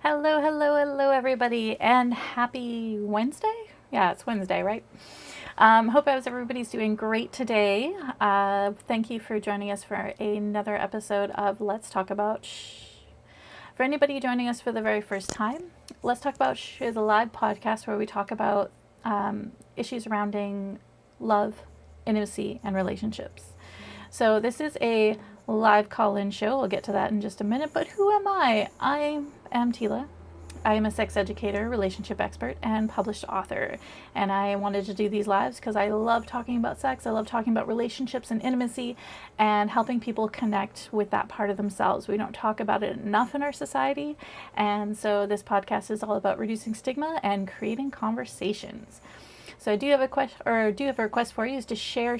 Hello, hello, hello, everybody, and happy Wednesday? Yeah, it's Wednesday, right? Hope everybody's doing great today. Thank you for joining us for another episode of Let's Talk About Shh. For anybody joining us for the very first time, Let's Talk About Shh is a live podcast where we talk about issues surrounding love, intimacy, and relationships. So this is a live call-in show. We'll get to that in just a minute. But who am I? I am Tila. I am a sex educator, relationship expert, and published author. And I wanted to do these lives because I love talking about sex. I love talking about relationships and intimacy and helping people connect with that part of themselves. We don't talk about it enough in our society. And so this podcast is all about reducing stigma and creating conversations. So I do have a request for you is to share,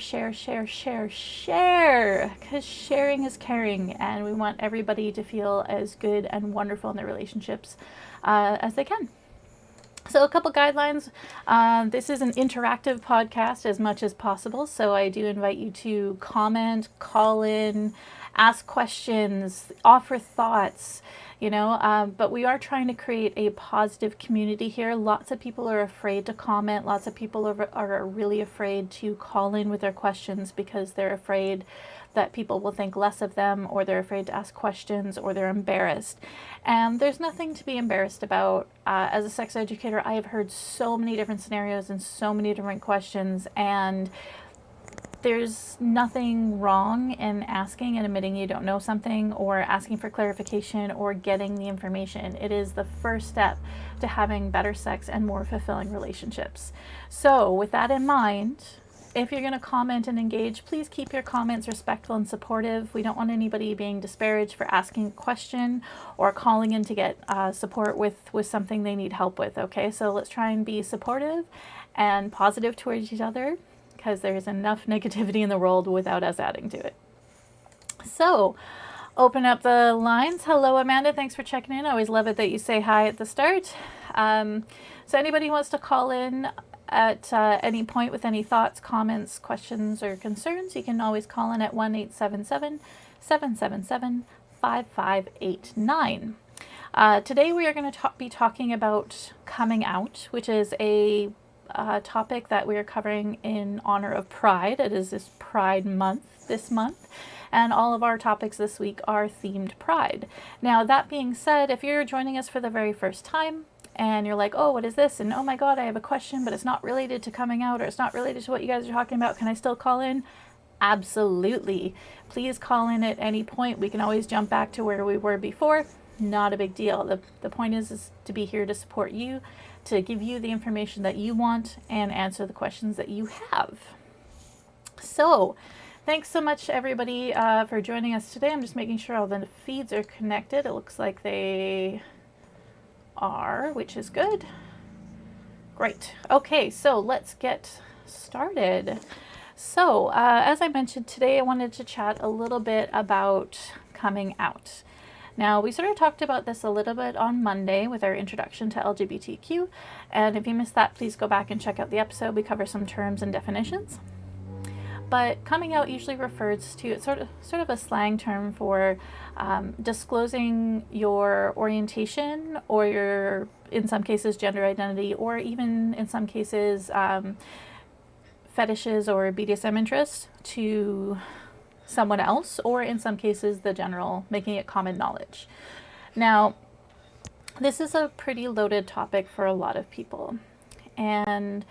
because sharing is caring, and we want everybody to feel as good and wonderful in their relationships as they can. So a couple guidelines. This is an interactive podcast as much as possible, so I do invite you to comment, call in, ask questions, offer thoughts, but we are trying to create a positive community here. Lots of people are afraid to comment. Lots of people are really afraid to call in with their questions because they're afraid that people will think less of them, or they're afraid to ask questions, or they're embarrassed. And there's nothing to be embarrassed about. As a sex educator, I have heard so many different scenarios and so many different questions, and there's nothing wrong in asking and admitting you don't know something, or asking for clarification, or getting the information. It is the first step to having better sex and more fulfilling relationships. So with that in mind, if you're going to comment and engage, please keep your comments respectful and supportive. We don't want anybody being disparaged for asking a question or calling in to get support with something they need help with, okay? So let's try and be supportive and positive towards each other, because there's enough negativity in the world without us adding to it. So, open up the lines. Hello, Amanda. Thanks for checking in. I always love it that you say hi at the start. So anybody who wants to call in at any point with any thoughts, comments, questions, or concerns, you can always call in at 1-877-777-5589. Today we are going to be talking about coming out, which is a topic that we are covering in honor of Pride. It is this Pride month this month, and all of our topics this week are themed Pride. Now, that being said, if you're joining us for the very first time and you're like, oh, what is this? And oh my God, I have a question, but it's not related to coming out, or it's not related to what you guys are talking about. Can I still call in? Absolutely. Please call in at any point. We can always jump back to where we were before. Not a big deal. The point is to be here to support you, to give you the information that you want, and answer the questions that you have. So, thanks so much, everybody, for joining us today. I'm just making sure all the feeds are connected. It looks like they are, which is good. Great. Okay, so let's get started. So, as I mentioned today, I wanted to chat a little bit about coming out. Now, we sort of talked about this a little bit on Monday with our introduction to LGBTQ, and if you missed that, please go back and check out the episode. We cover some terms and definitions. But coming out usually refers to, it's sort of a slang term for disclosing your orientation, or your, in some cases, gender identity, or even in some cases fetishes or BDSM interests to someone else, or in some cases the general, making it common knowledge. Now, this is a pretty loaded topic for a lot of people, and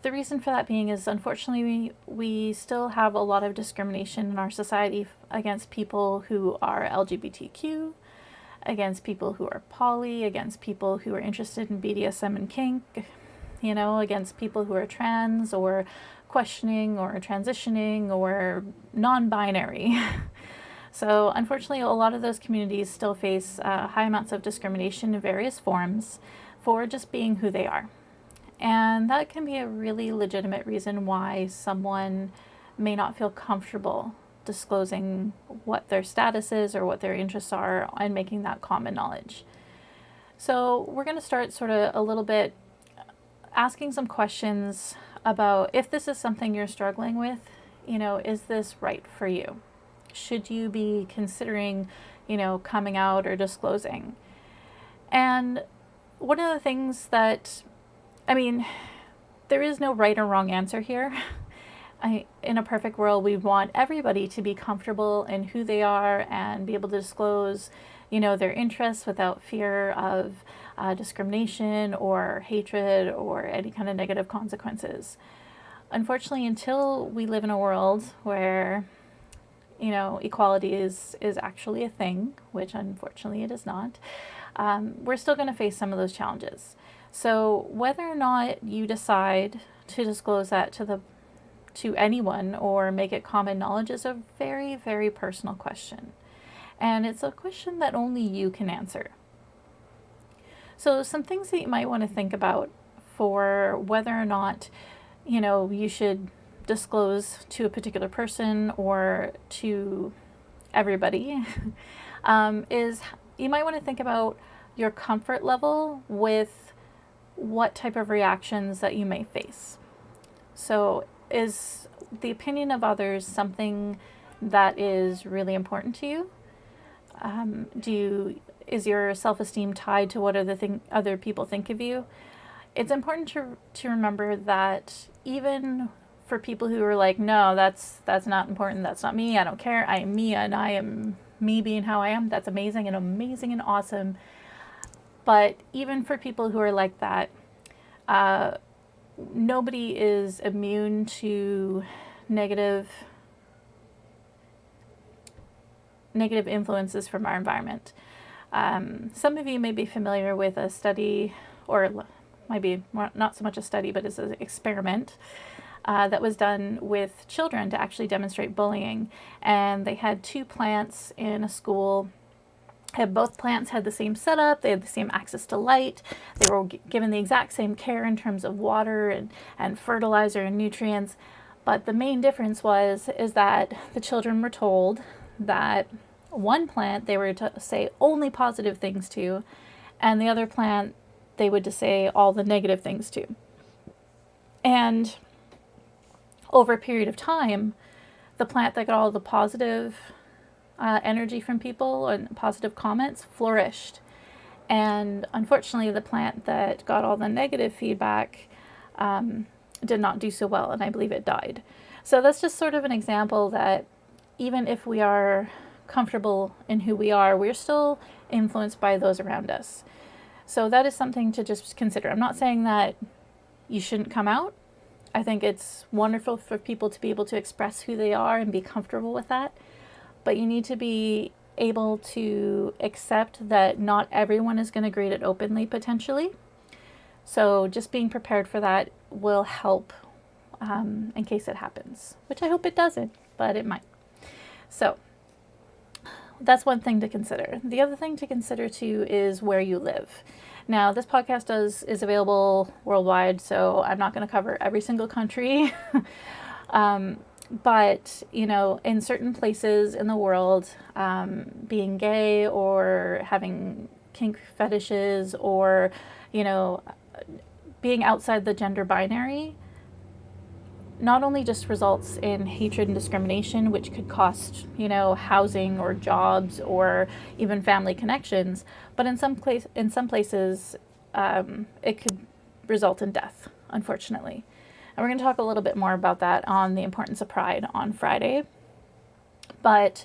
the reason for that being is, unfortunately, we still have a lot of discrimination in our society against people who are LGBTQ, against people who are poly, against people who are interested in BDSM and kink, against people who are trans, or questioning, or transitioning, or non-binary. So unfortunately, a lot of those communities still face high amounts of discrimination in various forms for just being who they are. And that can be a really legitimate reason why someone may not feel comfortable disclosing what their status is or what their interests are, and making that common knowledge. So we're going to start sort of a little bit asking some questions about if this is something you're struggling with. Is this right for you? Should you be considering, coming out or disclosing? And one of the things that, I mean, there is no right or wrong answer here. In a perfect world, we want everybody to be comfortable in who they are and be able to disclose, their interests without fear of discrimination or hatred or any kind of negative consequences. Unfortunately, until we live in a world where, equality is actually a thing, which unfortunately it is not, we're still going to face some of those challenges. So whether or not you decide to disclose that to anyone or make it common knowledge is a very, very personal question. And it's a question that only you can answer. So some things that you might want to think about for whether or not, you should disclose to a particular person or to everybody is you might want to think about your comfort level with what type of reactions that you may face. So is the opinion of others something that is really important to you? Is your self-esteem tied to what other people think of you? It's important to remember that even for people who are like, no, that's not important, that's not me, I don't care, I am me and I am me being how I am, that's amazing and awesome. But even for people who are like that, nobody is immune to negative influences from our environment. Some of you may be familiar with a study, or might be not so much a study, but it's an experiment that was done with children to actually demonstrate bullying. And they had 2 plants in a school. Both plants had the same setup, they had the same access to light, they were given the exact same care in terms of water and fertilizer and nutrients. But the main difference is that the children were told that one plant they were to say only positive things to, and the other plant they would to say all the negative things to. And over a period of time, the plant that got all the positive energy from people and positive comments flourished. And unfortunately, the plant that got all the negative feedback did not do so well, and I believe it died. So that's just sort of an example that even if we are comfortable in who we are, we're still influenced by those around us. So that is something to just consider. I'm not saying that you shouldn't come out. I think it's wonderful for people to be able to express who they are and be comfortable with that. But you need to be able to accept that not everyone is going to greet it openly, potentially. So just being prepared for that will help in case it happens, which I hope it doesn't, but it might. So that's one thing to consider. The other thing to consider too is where you live. Now, this podcast is available worldwide, so I'm not going to cover every single country. But, in certain places in the world, being gay or having kink fetishes or, being outside the gender binary not only just results in hatred and discrimination, which could cost, housing or jobs or even family connections, but in some places, it could result in death, unfortunately. And we're going to talk a little bit more about that on the importance of pride on Friday. But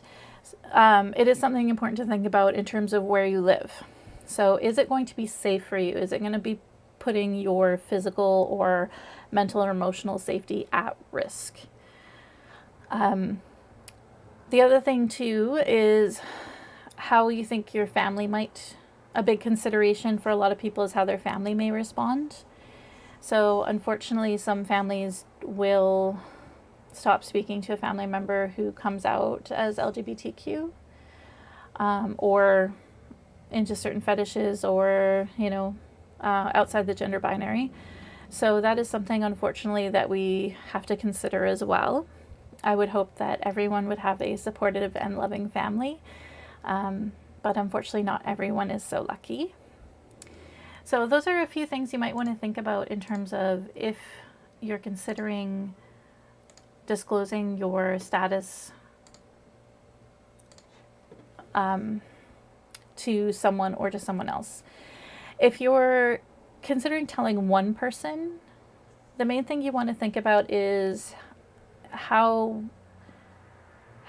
it is something important to think about in terms of where you live. So is it going to be safe for you? Is it going to be putting your physical or mental or emotional safety at risk? The other thing too is how you think your family might, a big consideration for a lot of people is how their family may respond. So unfortunately, some families will stop speaking to a family member who comes out as LGBTQ or into certain fetishes or, outside the gender binary. So that is something, unfortunately, that we have to consider as well. I would hope that everyone would have a supportive and loving family, but unfortunately not everyone is so lucky. So those are a few things you might want to think about in terms of if you're considering disclosing your status to someone or to someone else. If you're considering telling one person, the main thing you want to think about is how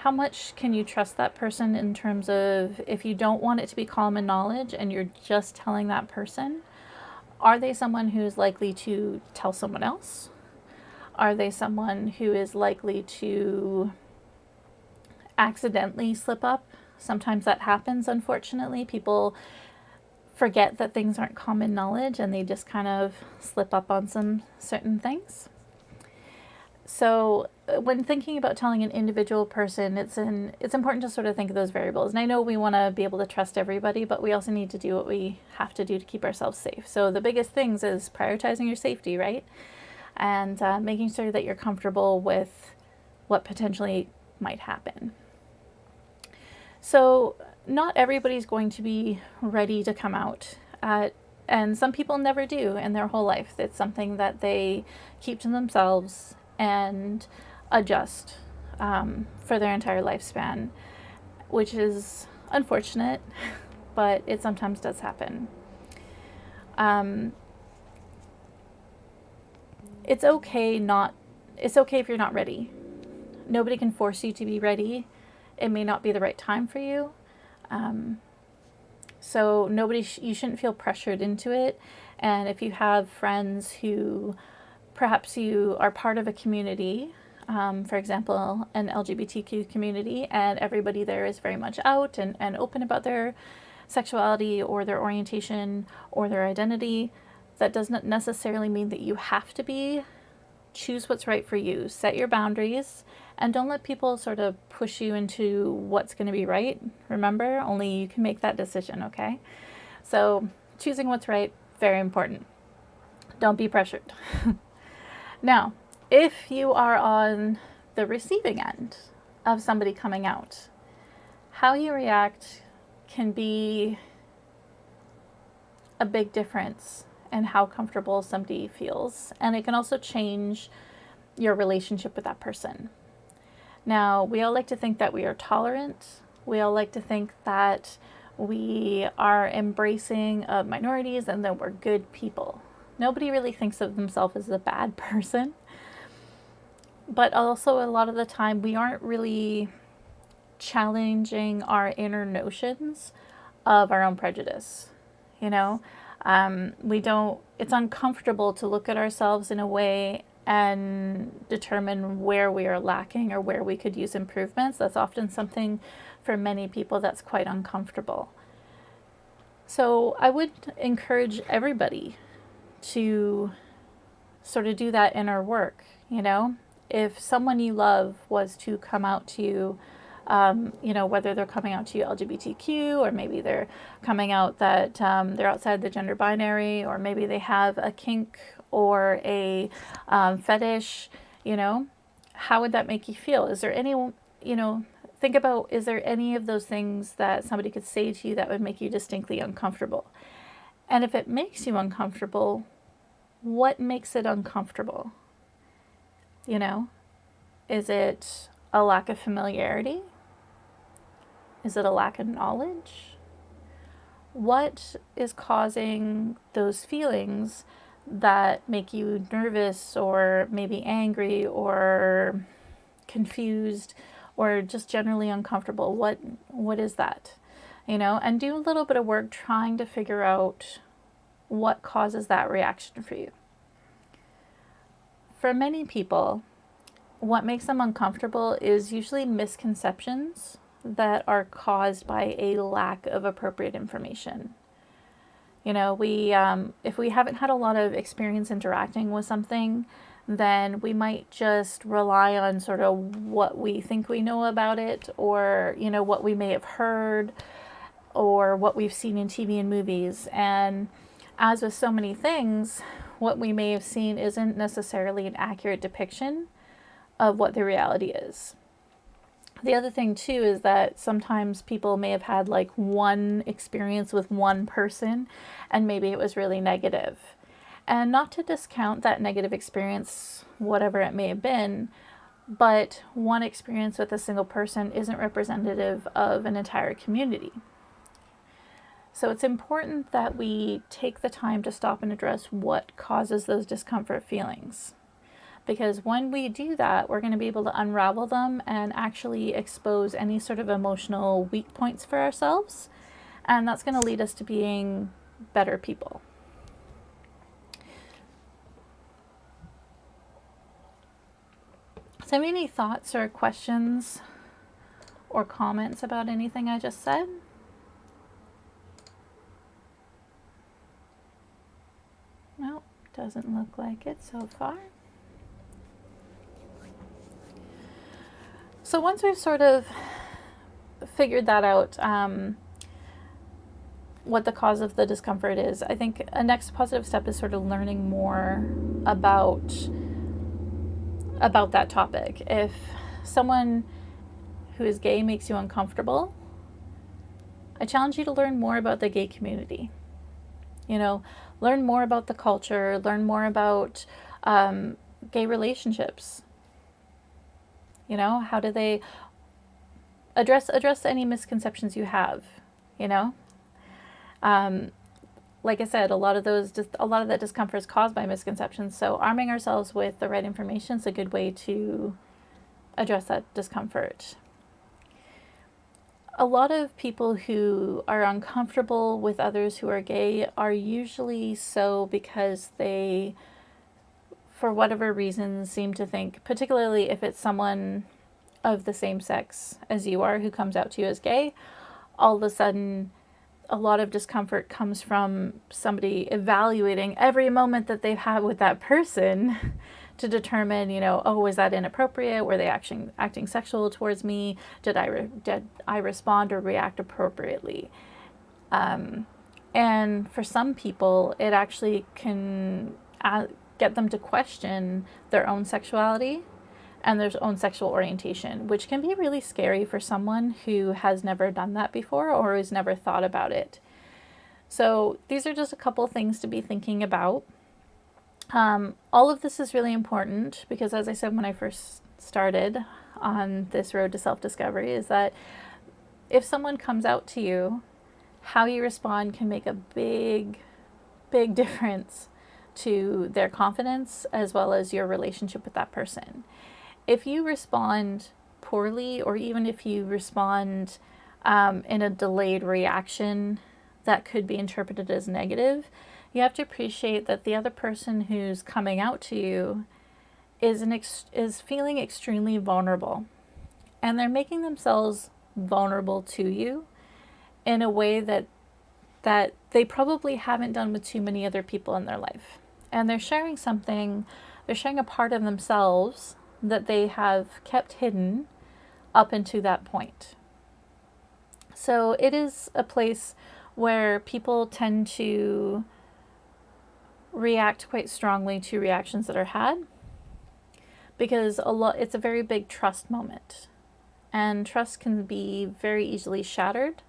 much can you trust that person, in terms of, if you don't want it to be common knowledge and you're just telling that person, are they someone who's likely to tell someone else? Are they someone who is likely to accidentally slip up? Sometimes that happens, unfortunately. People forget that things aren't common knowledge and they just kind of slip up on some certain things. So when thinking about telling an individual person, it's important to sort of think of those variables. And I know we want to be able to trust everybody, but we also need to do what we have to do to keep ourselves safe. So the biggest things is prioritizing your safety, right? And making sure that you're comfortable with what potentially might happen. So not everybody's going to be ready to come out. And some people never do in their whole life. It's something that they keep to themselves and adjust for their entire lifespan, which is unfortunate, but it sometimes does happen. It's okay if you're not ready. Nobody can force you to be ready. It may not be the right time for you. So you shouldn't feel pressured into it. And if you have friends who perhaps you are part of a community, for example, an LGBTQ community, and everybody there is very much out and open about their sexuality or their orientation or their identity, that doesn't necessarily mean that you have to be. Choose what's right for you. Set your boundaries and don't let people sort of push you into what's going to be right. Remember, only you can make that decision, okay? So choosing what's right, very important. Don't be pressured. Now, if you are on the receiving end of somebody coming out, how you react can be a big difference in how comfortable somebody feels. And it can also change your relationship with that person. Now, we all like to think that we are tolerant. We all like to think that we are embracing of minorities and that we're good people. Nobody really thinks of themselves as a bad person. But also, a lot of the time, we aren't really challenging our inner notions of our own prejudice. You know, it's uncomfortable to look at ourselves in a way and determine where we are lacking or where we could use improvements. That's often something for many people that's quite uncomfortable. So I would encourage everybody to sort of do that inner work. You know, if someone you love was to come out to you, whether they're coming out to you LGBTQ, or maybe they're coming out that they're outside the gender binary, or maybe they have a kink or a fetish, how would that make you feel? Is there any, think about, is there any of those things that somebody could say to you that would make you distinctly uncomfortable? And if it makes you uncomfortable, what makes it uncomfortable? Is it a lack of familiarity? Is it a lack of knowledge? What is causing those feelings that make you nervous or maybe angry or confused or just generally uncomfortable? What is that? And do a little bit of work trying to figure out what causes that reaction for you. For many people, what makes them uncomfortable is usually misconceptions that are caused by a lack of appropriate information. If we haven't had a lot of experience interacting with something, then we might just rely on sort of what we think we know about it, or, what we may have heard, or what we've seen in TV and movies. And as with so many things, what we may have seen isn't necessarily an accurate depiction of what the reality is. The other thing too is that sometimes people may have had like one experience with one person and maybe it was really negative. And not to discount that negative experience, whatever it may have been, but one experience with a single person isn't representative of an entire community. So it's important that we take the time to stop and address what causes those discomfort feelings. Because when we do that, we're going to be able to unravel them and actually expose any sort of emotional weak points for ourselves. And that's going to lead us to being better people. So, any thoughts or questions or comments about anything I just said? No, doesn't look like it so far. So once we've sort of figured that out, what the cause of the discomfort is, I think a next positive step is sort of learning more about that topic. If someone who is gay makes you uncomfortable, I challenge you to learn more about the gay community. Learn more about the culture, learn more about gay relationships. How do they address any misconceptions you have, like I said, a lot of that discomfort is caused by misconceptions. So arming ourselves with the right information is a good way to address that discomfort. A lot of people who are uncomfortable with others who are gay are usually so because they, for whatever reason, seem to think, particularly if it's someone of the same sex as you are who comes out to you as gay, all of a sudden a lot of discomfort comes from somebody evaluating every moment that they've had with that person to determine, is that inappropriate? Were they acting sexual towards me? Did I respond or react appropriately? And for some people, it actually can get them to question their own sexuality and their own sexual orientation, which can be really scary for someone who has never done that before or has never thought about it. So these are just a couple things to be thinking about. All of this is really important because, as I said when I first started on this road to self-discovery, is that if someone comes out to you, how you respond can make a big, big difference to their confidence as well as your relationship with that person. If you respond poorly, or even if you respond in a delayed reaction that could be interpreted as negative, you have to appreciate that the other person who's coming out to you is feeling extremely vulnerable, and they're making themselves vulnerable to you in a way that they probably haven't done with too many other people in their life. And they're sharing a part of themselves that they have kept hidden up until that point. So it is a place where people tend to react quite strongly to reactions that are had, because it's a very big trust moment, and trust can be very easily shattered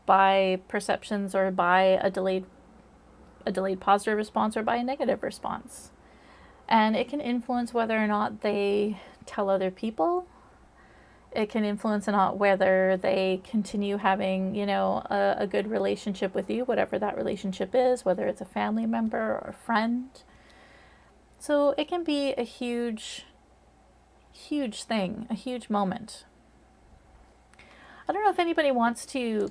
by perceptions or by a delayed positive response or by a negative response. And it can influence whether or not they tell other people. It can influence or not whether they continue having, a good relationship with you, whatever that relationship is, whether it's a family member or a friend. So it can be a huge, huge thing, a huge moment. I don't know if anybody wants to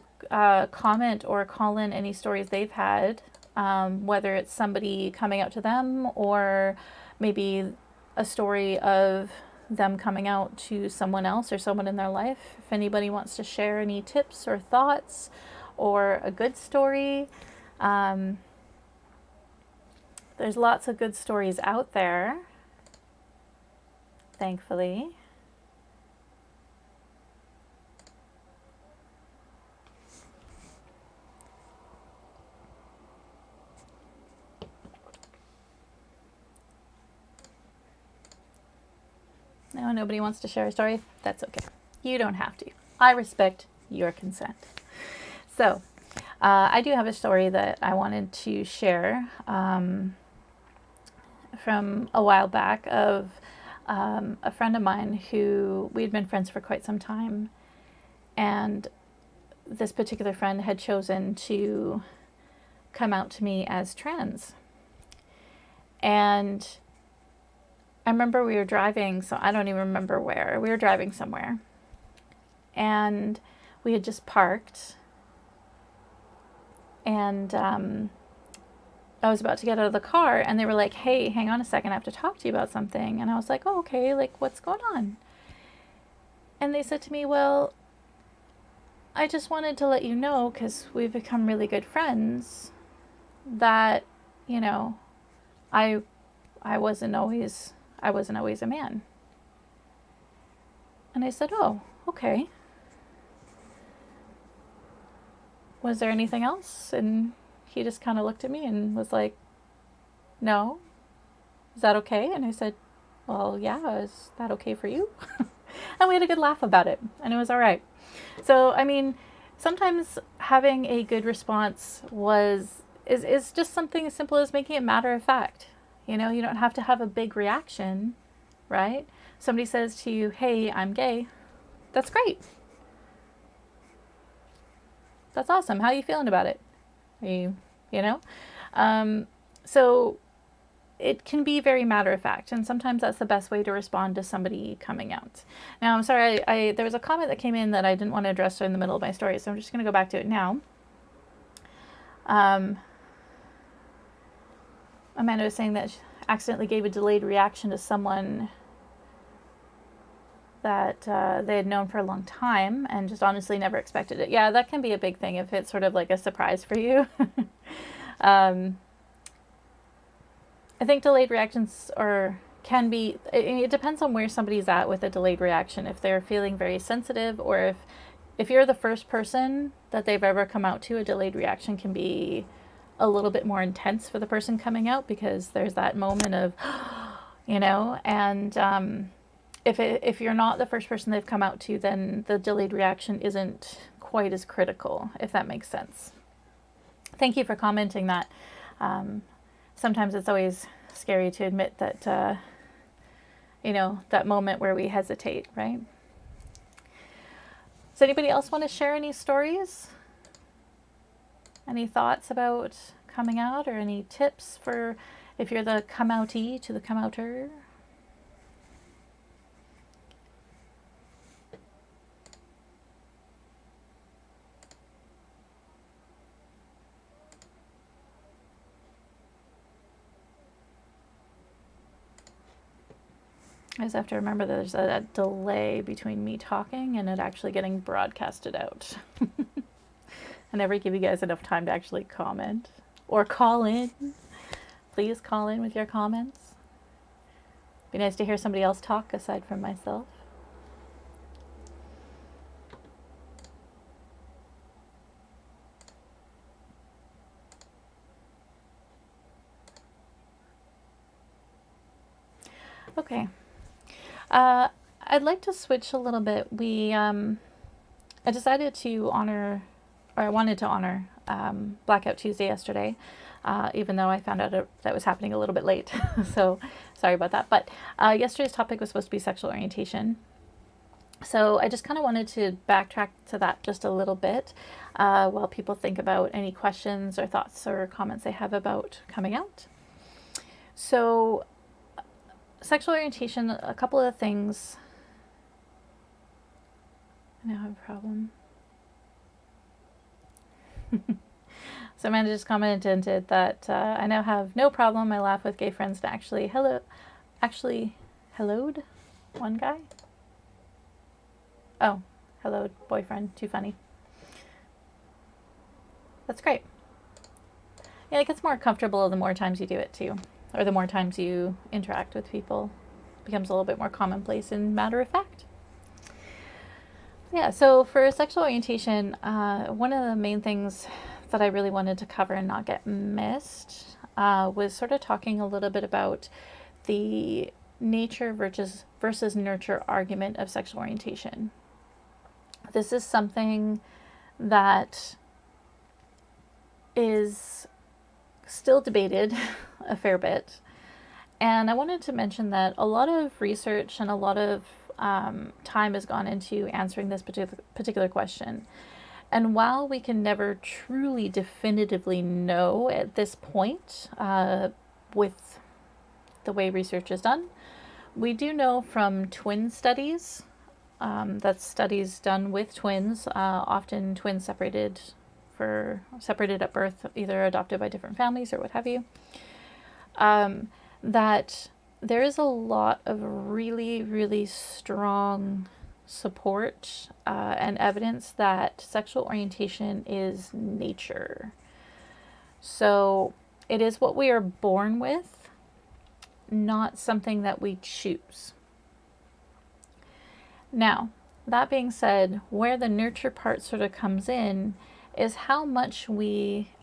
comment or call in any stories they've had, whether it's somebody coming out to them or maybe a story of them coming out to someone else or someone in their life. If anybody wants to share any tips or thoughts or a good story, there's lots of good stories out there, thankfully. No, nobody wants to share a story? That's okay. You don't have to. I respect your consent. So, I do have a story that I wanted to share from a while back of a friend of mine who we had been friends for quite some time. And this particular friend had chosen to come out to me as trans. And I remember we were driving, so I don't even remember where. We were driving somewhere. And we had just parked. And I was about to get out of the car, and they were like, hey, hang on a second, I have to talk to you about something. And I was like, oh, okay, like, what's going on? And they said to me, well, I just wanted to let you know, because we've become really good friends, that, you know, I wasn't always a man. And I said, oh, okay. Was there anything else? And he just kind of looked at me and was like, no. Is that okay? And I said, well, yeah, is that okay for you? And we had a good laugh about it, and it was all right. So, I mean, sometimes having a good response is just something as simple as making it matter of fact. You know, you don't have to have a big reaction, right? Somebody says to you, hey, I'm gay. That's great. That's awesome. How are you feeling about it? Are you know? So it can be very matter of fact, and sometimes that's the best way to respond to somebody coming out. Now, I'm sorry, there was a comment that came in that I didn't want to address in the middle of my story, so I'm just going to go back to it now. Amanda was saying that she accidentally gave a delayed reaction to someone that they had known for a long time and just honestly never expected it. Yeah, that can be a big thing if it's sort of like a surprise for you. I think delayed reactions can be, it depends on where somebody's at with a delayed reaction. If they're feeling very sensitive, or if you're the first person that they've ever come out to, a delayed reaction can be a little bit more intense for the person coming out, because there's that moment of, you know, and if you're not the first person they've come out to, then the delayed reaction isn't quite as critical, if that makes sense. Thank you for commenting that. Sometimes it's always scary to admit that, you know, that moment where we hesitate, right? Does anybody else want to share any stories? Any thoughts about coming out, or any tips for if you're the come outee to the come outer? I just have to remember that there's a delay between me talking and it actually getting broadcasted out. I never give you guys enough time to actually comment or call in. Please call in with your comments. Be nice to hear somebody else talk aside from myself. Okay. I'd like to switch a little bit. I decided to honor, or I wanted to honor, Blackout Tuesday yesterday, even though I found out that was happening a little bit late. So sorry about that. But yesterday's topic was supposed to be sexual orientation. So I just kind of wanted to backtrack to that just a little bit while people think about any questions or thoughts or comments they have about coming out. So sexual orientation, a couple of things. I now have a problem. So Amanda just commented that I now have no problem. I laugh with gay friends to actually helloed one guy. Oh, helloed boyfriend. Too funny. That's great. Yeah, it gets more comfortable the more times you do it too. Or the more times you interact with people. It becomes a little bit more commonplace and matter of fact. Yeah, so for sexual orientation, one of the main things that I really wanted to cover and not get missed was sort of talking a little bit about the nature versus nurture argument of sexual orientation. This is something that is still debated a fair bit. And I wanted to mention that a lot of research and a lot of time has gone into answering this particular question. And while we can never truly definitively know at this point, with the way research is done, we do know from twin studies, that's studies done with twins, often twins separated at birth, either adopted by different families or what have you, that there is a lot of really, really strong support and evidence that sexual orientation is nature. So it is what we are born with, not something that we choose. Now, that being said, where the nurture part sort of comes in is how much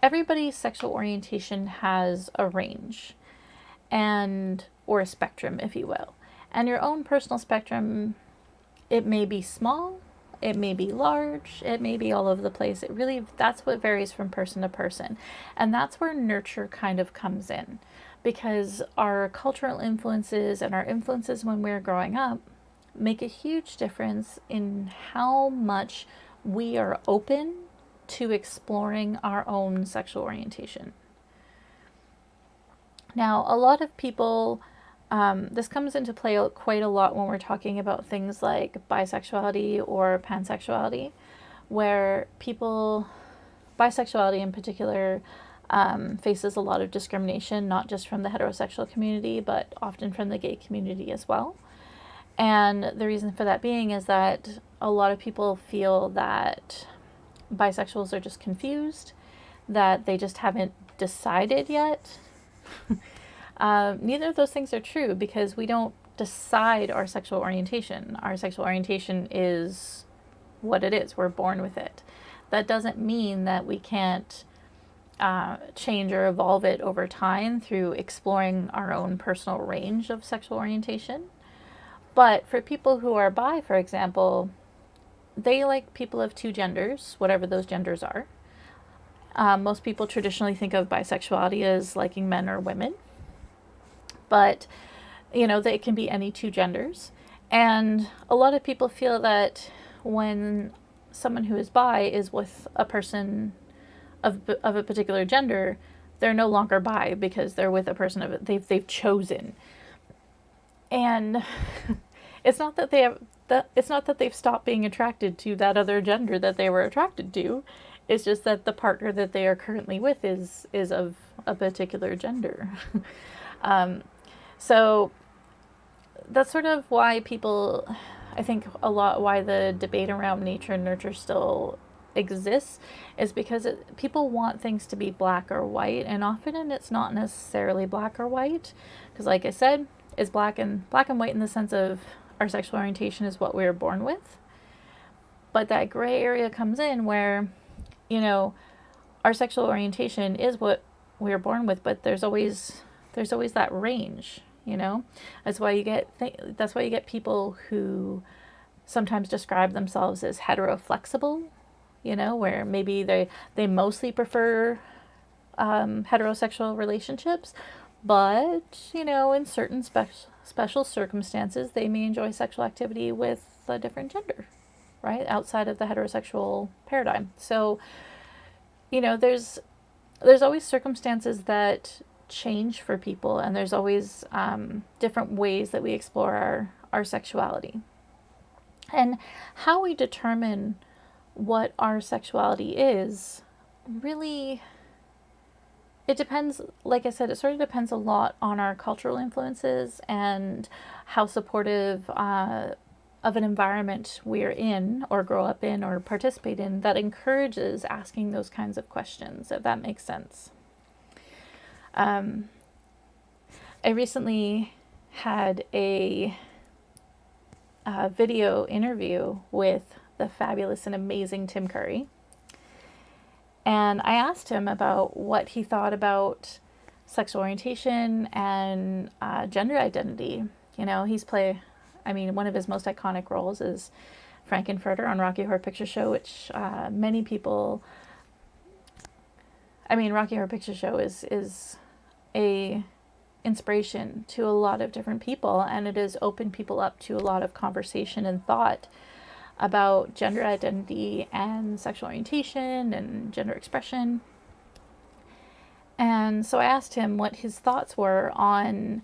everybody's sexual orientation has a range or a spectrum, if you will. And your own personal spectrum, it may be small, it may be large, it may be all over the place. That's what varies from person to person. And that's where nurture kind of comes in, because our cultural influences and our influences when we're growing up make a huge difference in how much we are open to exploring our own sexual orientation. Now, a lot of people, this comes into play quite a lot when we're talking about things like bisexuality or pansexuality, where bisexuality in particular, faces a lot of discrimination, not just from the heterosexual community, but often from the gay community as well. And the reason for that being is that a lot of people feel that bisexuals are just confused, that they just haven't decided yet. Neither of those things are true, because we don't decide our sexual orientation. Our sexual orientation is what it is. We're born with it. That doesn't mean that we can't change or evolve it over time through exploring our own personal range of sexual orientation. But for people who are bi, for example, they like people of two genders, whatever those genders are. Most people traditionally think of bisexuality as liking men or women. But, they can be any two genders. And a lot of people feel that when someone who is bi is with a person of a particular gender, they're no longer bi because they're with a person they've chosen. And it's not that they've stopped being attracted to that other gender that they were attracted to. It's just that the partner that they are currently with is of a particular gender. So that's sort of why I think why the debate around nature and nurture still exists, is because people want things to be black or white, and often it's not necessarily black or white, because like I said, it's black and white in the sense of our sexual orientation is what we were born with. But that gray area comes in where, our sexual orientation is what we were born with, but there's always that range, That's why you get people who sometimes describe themselves as heteroflexible, where maybe they mostly prefer heterosexual relationships, but, in certain special circumstances, they may enjoy sexual activity with a different gender, right? Outside of the heterosexual paradigm. So, there's always circumstances that change for people, and there's always different ways that we explore our sexuality. And how we determine what our sexuality is, really, it depends, like I said, it sort of depends a lot on our cultural influences and how supportive of an environment we're in or grow up in or participate in that encourages asking those kinds of questions, if that makes sense. I recently had a video interview with the fabulous and amazing Tim Curry. And I asked him about what he thought about sexual orientation and gender identity. One of his most iconic roles is Frankenfurter on Rocky Horror Picture Show, which many people... Rocky Horror Picture Show is a inspiration to a lot of different people, and it has opened people up to a lot of conversation and thought about gender identity and sexual orientation and gender expression. And so I asked him what his thoughts were on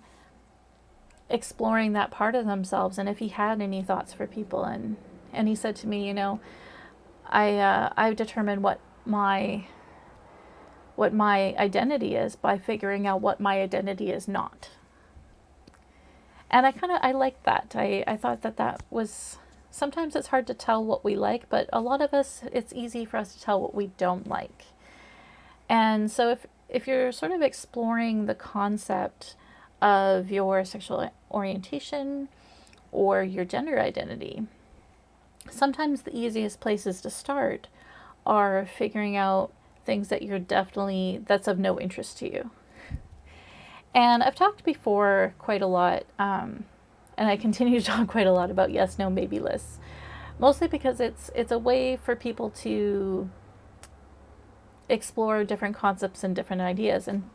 exploring that part of themselves and if he had any thoughts for people. And he said to me, you know, I've determined what my identity is by figuring out what my identity is not. And I liked that. I thought that was, sometimes it's hard to tell what we like, but a lot of us, it's easy for us to tell what we don't like. And so if you're sort of exploring the concept of your sexual orientation or your gender identity, sometimes the easiest places to start are figuring out things that that's of no interest to you. And I've talked before quite a lot, and I continue to talk quite a lot about yes, no, maybe lists, mostly because it's a way for people to explore different concepts and different ideas. And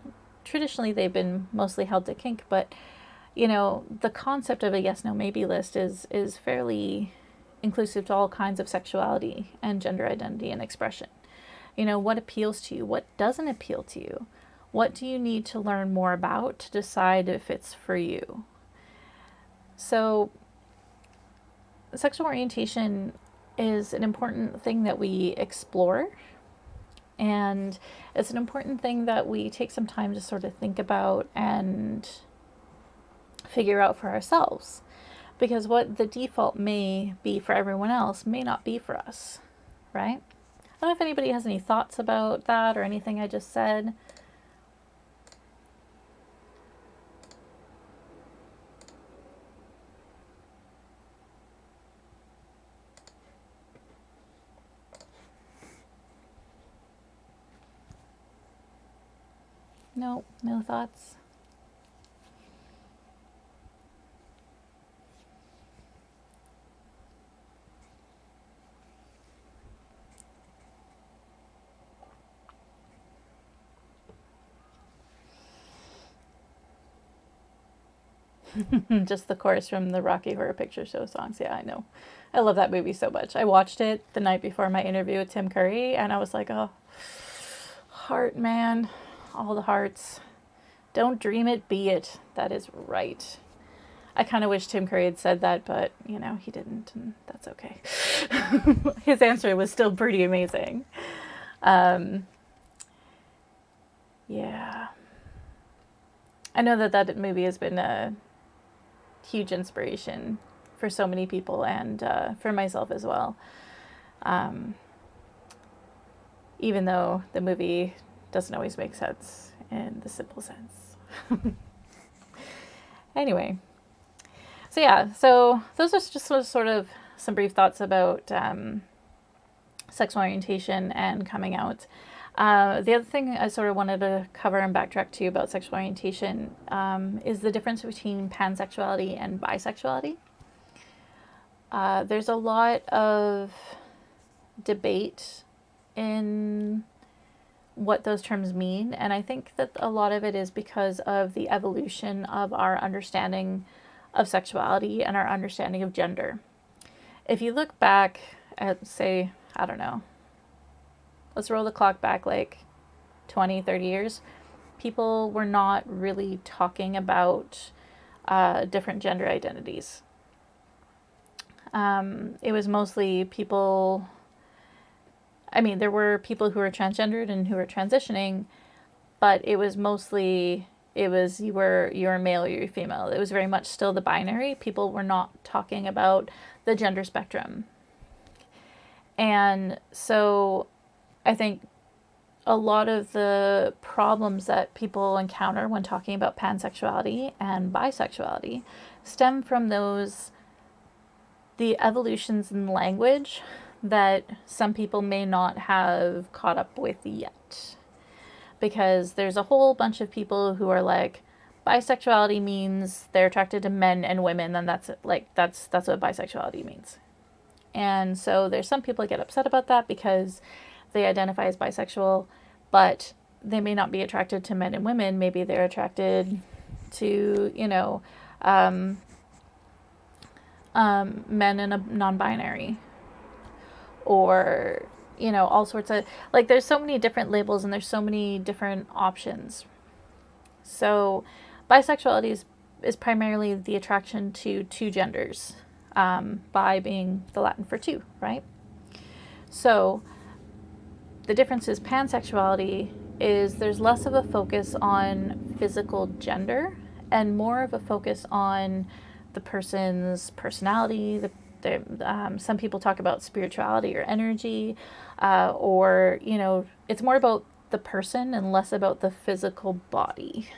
traditionally they've been mostly held to kink, but you know, the concept of a yes, no, maybe list is fairly inclusive to all kinds of sexuality and gender identity and expression. You know, what appeals to you? What doesn't appeal to you? What do you need to learn more about to decide if it's for you? So, sexual orientation is an important thing that we explore, and it's an important thing that we take some time to sort of think about and figure out for ourselves. Because what the default may be for everyone else may not be for us, right? I don't know if anybody has any thoughts about that or anything I just said. No, no thoughts. Just the chorus from the Rocky Horror Picture Show songs. Yeah, I know. I love that movie so much. I watched it the night before my interview with Tim Curry, and I was like, oh, heart, man. All the hearts. Don't dream it, be it. That is right. I kind of wish Tim Curry had said that, but, you know, he didn't, and that's okay. His answer was still pretty amazing. Yeah. I know that movie has been a huge inspiration for so many people, and for myself as well. Even though the movie doesn't always make sense in the simple sense. Anyway, so yeah, so those are just sort of some brief thoughts about sexual orientation and coming out. The other thing I sort of wanted to cover and backtrack to about sexual orientation is the difference between pansexuality and bisexuality. There's a lot of debate in what those terms mean, and I think that a lot of it is because of the evolution of our understanding of sexuality and our understanding of gender. If you look back at, say, I don't know, let's roll the clock back like 20, 30 years, people were not really talking about different gender identities. It was mostly people, I mean, there were people who were transgendered and who were transitioning, but it was mostly, you were male or you're female. It was very much still the binary. People were not talking about the gender spectrum. And so I think a lot of the problems that people encounter when talking about pansexuality and bisexuality stem from the evolutions in language that some people may not have caught up with yet. Because there's a whole bunch of people who are like, bisexuality means they're attracted to men and women, and that's it. Like, that's what bisexuality means. And so there's some people that get upset about that because they identify as bisexual, but they may not be attracted to men and women. Maybe they're attracted to, men in a non-binary or, you know, all sorts of, like, there's so many different labels and there's so many different options. So bisexuality is primarily the attraction to two genders, bi being the Latin for two, right? So the difference is pansexuality is there's less of a focus on physical gender and more of a focus on the person's personality. Some people talk about spirituality or energy, or, you know, it's more about the person and less about the physical body.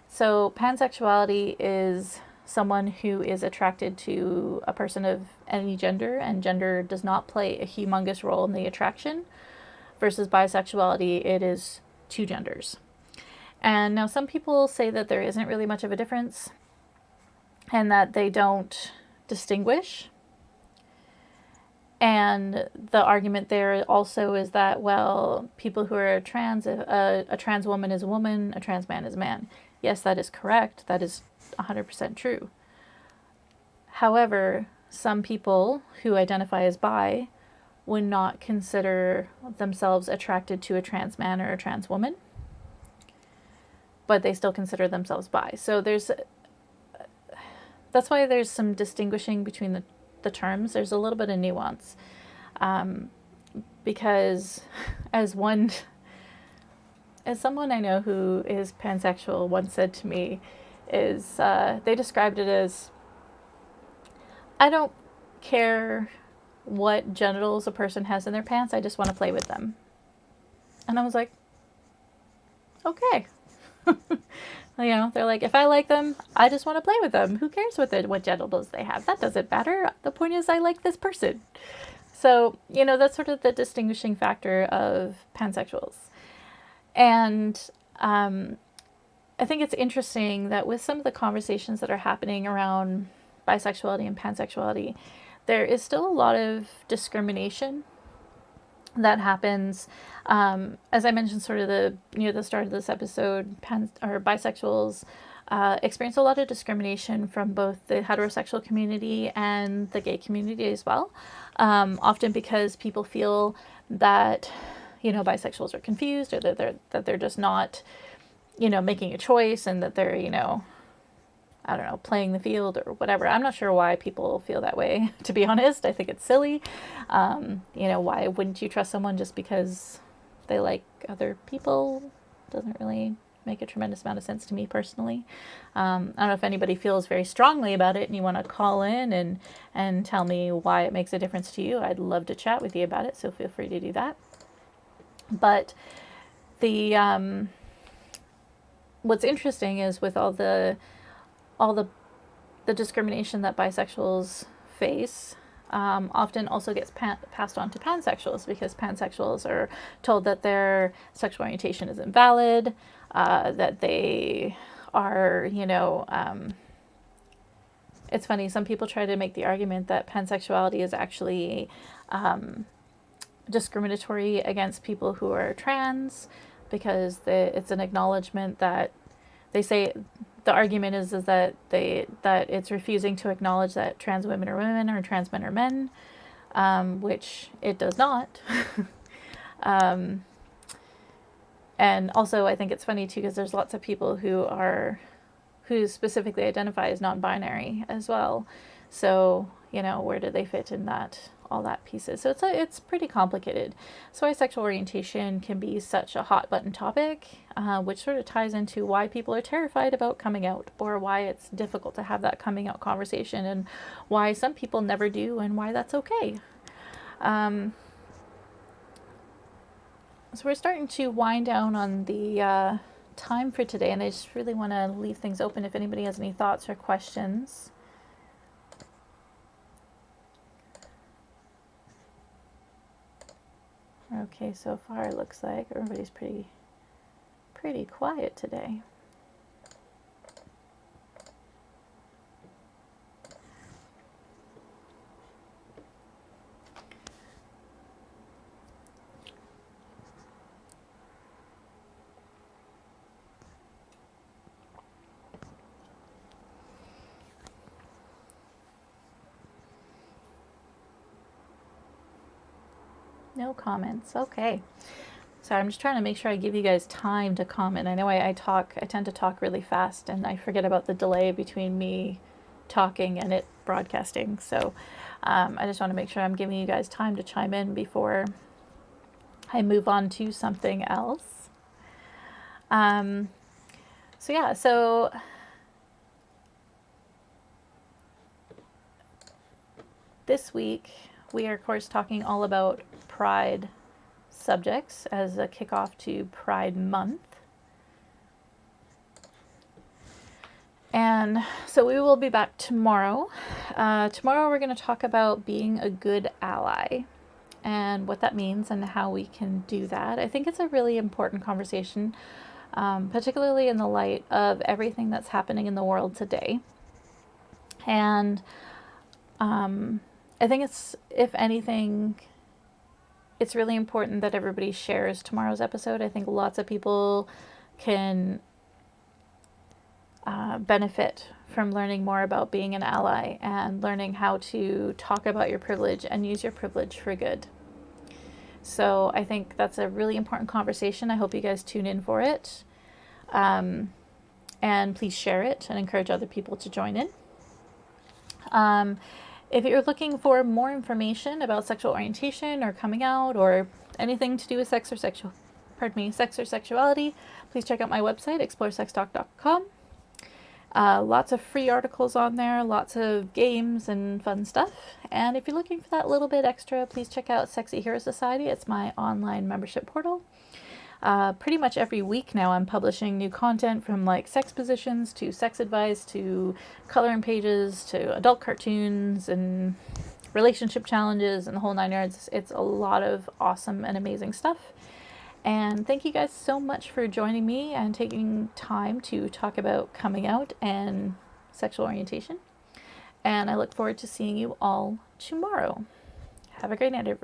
So pansexuality is someone who is attracted to a person of any gender, and gender does not play a humongous role in the attraction, versus bisexuality, it is two genders. And now some people say that there isn't really much of a difference and that they don't distinguish. And the argument there also is that, well, people who are trans, a trans woman is a woman, a trans man is a man. Yes, that is correct. That is 100% true. However, some people who identify as bi would not consider themselves attracted to a trans man or a trans woman, but they still consider themselves bi. So that's why there's some distinguishing between the terms. There's a little bit of nuance, because as someone I know who is pansexual once said to me, they described it as, I don't care what genitals a person has in their pants, I just want to play with them. And I was like, okay. You know, they're like, if I like them, I just want to play with them. Who cares what genitals they have? That doesn't matter. The point is I like this person. So, you know, that's sort of the distinguishing factor of pansexuals. And I think it's interesting that with some of the conversations that are happening around bisexuality and pansexuality, there is still a lot of discrimination that happens. As I mentioned, sort of near the start of this episode, bisexuals experience a lot of discrimination from both the heterosexual community and the gay community as well. Often because people feel that, you know, bisexuals are confused, or that they're just not, you know, making a choice, and that they're, you know, I don't know, playing the field or whatever. I'm not sure why people feel that way, to be honest. I think it's silly. You know, why wouldn't you trust someone just because they like other people? Doesn't really make a tremendous amount of sense to me personally. I don't know if anybody feels very strongly about it and you want to call in and tell me why it makes a difference to you. I'd love to chat with you about it, so feel free to do that. But what's interesting is with all the discrimination that bisexuals face, often also gets passed on to pansexuals, because pansexuals are told that their sexual orientation is invalid, that they are, you know, it's funny, some people try to make the argument that pansexuality is actually discriminatory against people who are trans, because it's an acknowledgement that they say, the argument is that it's refusing to acknowledge that trans women are women or trans men are men, which it does not. And also, I think it's funny too, because there's lots of people who specifically identify as non-binary as well. So, you know, where do they fit in that? All that pieces. So it's pretty complicated. So why sexual orientation can be such a hot button topic, which sort of ties into why people are terrified about coming out, or why it's difficult to have that coming out conversation, and why some people never do, and why that's okay. So we're starting to wind down on the time for today, and I just really want to leave things open if anybody has any thoughts or questions. Okay, so far it looks like everybody's pretty quiet today. No comments. Okay. Sorry, I'm just trying to make sure I give you guys time to comment. I know I tend to talk really fast, and I forget about the delay between me talking and it broadcasting. So I just want to make sure I'm giving you guys time to chime in before I move on to something else. So this week we are, of course, talking all about Pride subjects as a kickoff to Pride Month. And so we will be back tomorrow. Tomorrow we're going to talk about being a good ally and what that means and how we can do that. I think it's a really important conversation, particularly in the light of everything that's happening in the world today. And I think it's, if anything, it's really important that everybody shares tomorrow's episode. I think lots of people can benefit from learning more about being an ally and learning how to talk about your privilege and use your privilege for good. So I think that's a really important conversation. I hope you guys tune in for it. And please share it and encourage other people to join in. If you're looking for more information about sexual orientation or coming out or anything to do with sex or sexuality, please check out my website, exploresextalk.com. Lots of free articles on there, lots of games and fun stuff. And if you're looking for that little bit extra, please check out Sexy Hero Society. It's my online membership portal. Pretty much every week now I'm publishing new content, from like sex positions to sex advice to coloring pages to adult cartoons and relationship challenges and the whole 9 yards. It's a lot of awesome and amazing stuff. And thank you guys so much for joining me and taking time to talk about coming out and sexual orientation. And I look forward to seeing you all tomorrow. Have a great night, everyone.